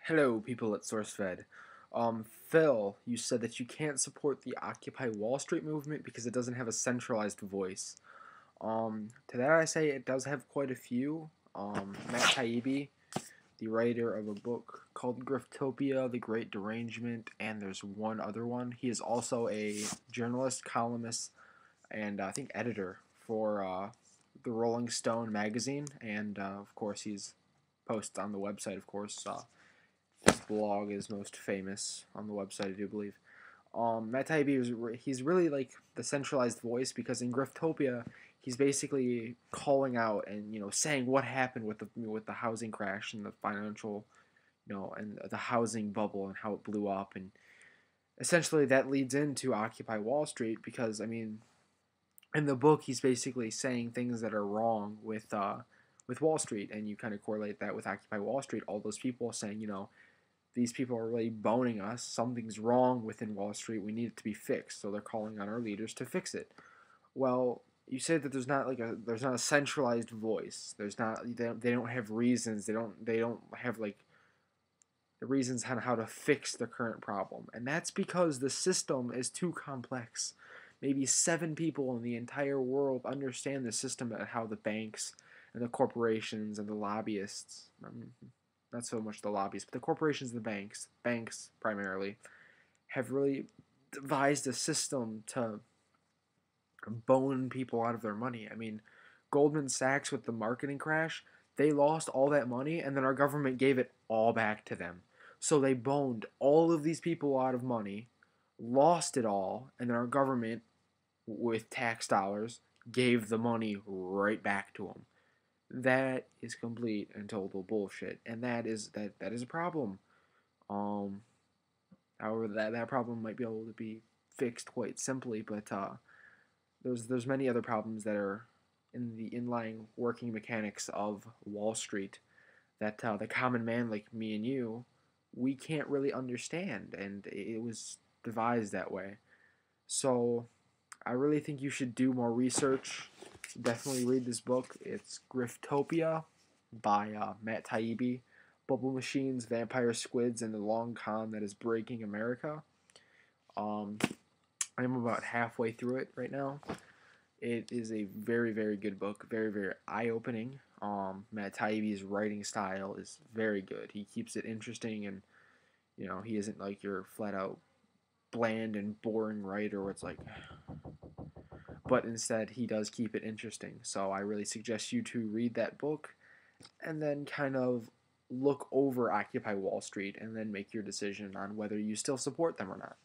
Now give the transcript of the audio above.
Hello, people at SourceFed. Phil, you said that you can't support the Occupy Wall Street movement because it doesn't have a centralized voice. To that I say it does have quite a few. Matt Taibbi, the writer of a book called Griftopia, The Great Derangement, and there's one other one. He is also a journalist, columnist, and I think editor for the Rolling Stone magazine, and of course he's posts on the website, of course. His blog is most famous on the website, I do believe. Matt Taibbi he's really like the centralized voice because in Griftopia he's basically calling out and saying what happened with the housing crash and the financial and the housing bubble and how it blew up, and essentially that leads into Occupy Wall Street because in the book he's basically saying things that are wrong with Wall Street, and you kind of correlate that with Occupy Wall Street. All those people saying these people are really boning us. Something's wrong within Wall Street. We need it to be fixed. So they're calling on our leaders to fix it. Well, you say that there's not a centralized voice. They don't have reasons. They don't have like the reasons on how to fix the current problem. And that's because the system is too complex. Maybe 7 people in the entire world understand the system and how the banks and the corporations and the lobbyists, not so much the lobbyists, but the corporations and the banks primarily, have really devised a system to bone people out of their money. I mean, Goldman Sachs with the marketing crash, they lost all that money and then our government gave it all back to them. So they boned all of these people out of money, lost it all, and then our government, with tax dollars, gave the money right back to them. That is complete and total bullshit, and that is a problem. Um, However, that problem might be able to be fixed quite simply, but there's many other problems that are in the inlying working mechanics of Wall Street that the common man like me and you, we can't really understand, and it was devised that way. So I really think you should do more research. Definitely read this book. It's Griftopia by Matt Taibbi. Bubble machines, vampire squids, and the long con that is breaking America. Um, I'm about halfway through it right now. It is a very, very good book. Very, very eye-opening. Matt Taibbi's writing style is very good. He keeps it interesting, and he isn't like your flat-out bland and boring writer where it's like, but instead he does keep it interesting. So I really suggest you to read that book and then kind of look over Occupy Wall Street and then make your decision on whether you still support them or not.